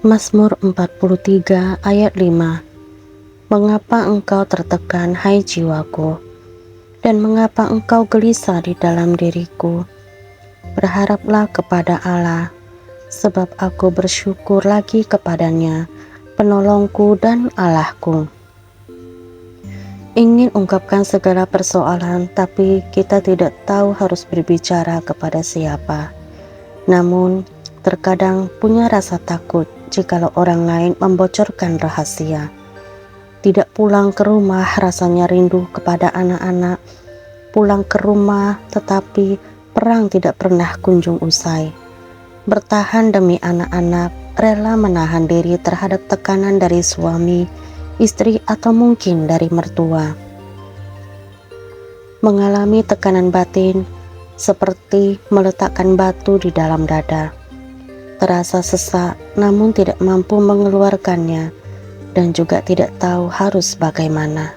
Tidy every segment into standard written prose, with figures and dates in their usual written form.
Mazmur 43 ayat 5. Mengapa engkau tertekan, hai jiwaku, dan mengapa engkau gelisah di dalam diriku? Berharaplah kepada Allah, sebab aku bersyukur lagi kepadanya, penolongku dan Allahku. Ingin ungkapkan segala persoalan, tapi kita tidak tahu harus berbicara kepada siapa. Namun, terkadang punya rasa takut jikalau orang lain membocorkan rahasia. Tidak pulang ke rumah rasanya rindu kepada anak-anak, pulang ke rumah tetapi perang tidak pernah kunjung usai. Bertahan demi anak-anak, rela menahan diri terhadap tekanan dari suami, istri atau mungkin dari mertua. Mengalami tekanan batin seperti meletakkan batu di dalam dada. Terasa sesak namun tidak mampu mengeluarkannya dan juga tidak tahu harus bagaimana.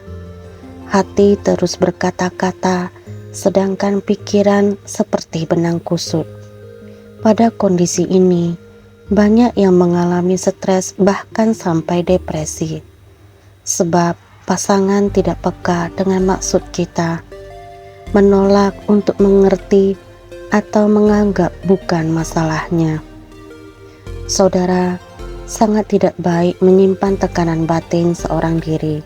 Hati terus berkata-kata sedangkan pikiran seperti benang kusut. Pada kondisi ini banyak yang mengalami stres bahkan sampai depresi. Sebab pasangan tidak peka dengan maksud kita, menolak untuk mengerti atau menganggap bukan masalahnya. Saudara, sangat tidak baik menyimpan tekanan batin seorang diri,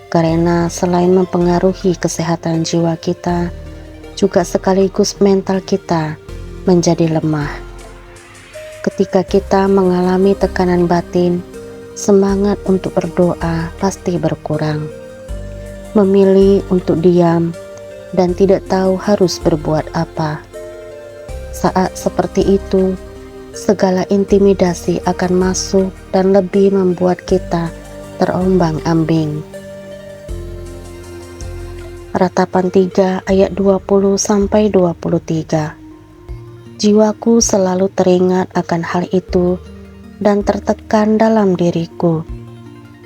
karena selain mempengaruhi kesehatan jiwa kita, juga sekaligus mental kita menjadi lemah. Ketika kita mengalami tekanan batin, semangat untuk berdoa pasti berkurang. Memilih untuk diam dan tidak tahu harus berbuat apa. Saat seperti itu, segala intimidasi akan masuk dan lebih membuat kita terombang-ambing. Ratapan 3 ayat 20-23. Jiwaku selalu teringat akan hal itu dan tertekan dalam diriku.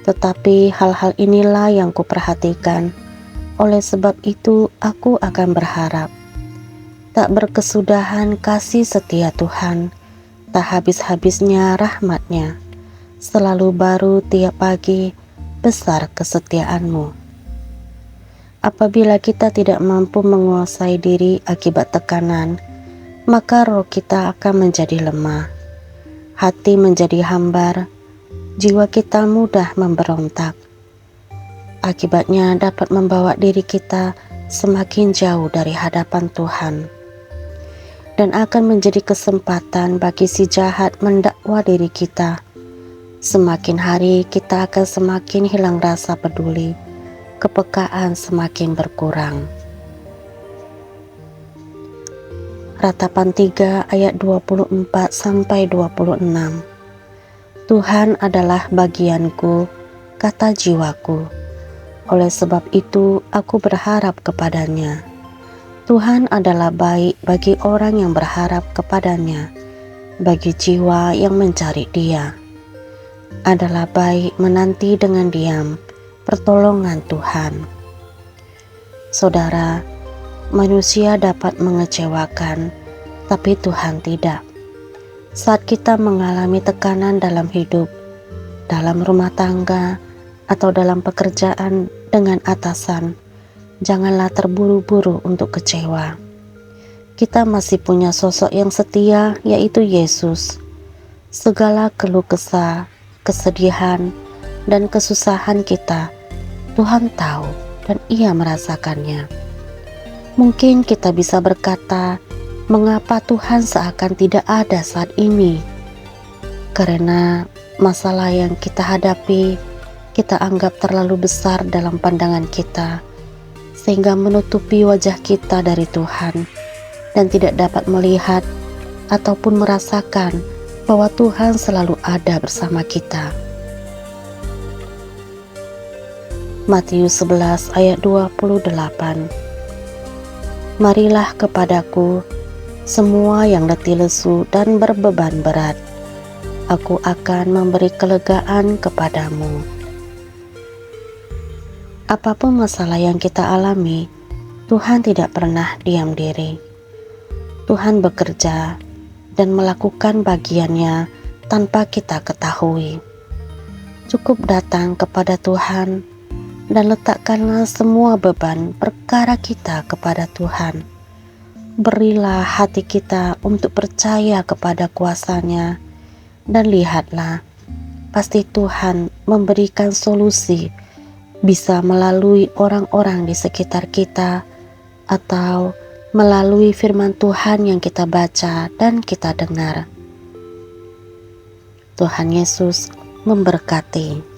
Tetapi hal-hal inilah yang kuperhatikan. Oleh sebab itu aku akan berharap. Tak berkesudahan kasih setia Tuhan, tak habis-habisnya rahmat-Nya. Selalu baru tiap pagi, besar kesetiaan-Mu. Apabila kita tidak mampu menguasai diri akibat tekanan, maka roh kita akan menjadi lemah. Hati menjadi hambar, jiwa kita mudah memberontak. Akibatnya dapat membawa diri kita semakin jauh dari hadapan Tuhan. Dan akan menjadi kesempatan bagi si jahat mendakwa diri kita. Semakin hari kita akan semakin hilang rasa peduli, kepekaan semakin berkurang. Ratapan 3 ayat 24-26. Tuhan adalah bagianku, kata jiwaku. Oleh sebab itu aku berharap kepadanya. Tuhan adalah baik bagi orang yang berharap kepadanya, bagi jiwa yang mencari Dia. Adalah baik menanti dengan diam pertolongan Tuhan. Saudara, manusia dapat mengecewakan, tapi Tuhan tidak. Saat kita mengalami tekanan dalam hidup, dalam rumah tangga, atau dalam pekerjaan dengan atasan, janganlah terburu-buru untuk kecewa. Kita masih punya sosok yang setia, yaitu Yesus. Segala keluh kesah, kesedihan, dan kesusahan kita, Tuhan tahu dan Ia merasakannya. Mungkin kita bisa berkata, mengapa Tuhan seakan tidak ada saat ini? Karena masalah yang kita hadapi, kita anggap terlalu besar dalam pandangan kita, sehingga menutupi wajah kita dari Tuhan dan tidak dapat melihat ataupun merasakan bahwa Tuhan selalu ada bersama kita. Matius 11 ayat 28. Marilah kepadaku semua yang letih lesu dan berbeban berat, aku akan memberi kelegaan kepadamu. Apapun masalah yang kita alami, Tuhan tidak pernah diam diri. Tuhan bekerja dan melakukan bagiannya tanpa kita ketahui. Cukup datang kepada Tuhan dan letakkanlah semua beban perkara kita kepada Tuhan. Berilah hati kita untuk percaya kepada kuasa-Nya, dan lihatlah, pasti Tuhan memberikan solusi, bisa melalui orang-orang di sekitar kita atau melalui firman Tuhan yang kita baca dan kita dengar. Tuhan Yesus memberkati.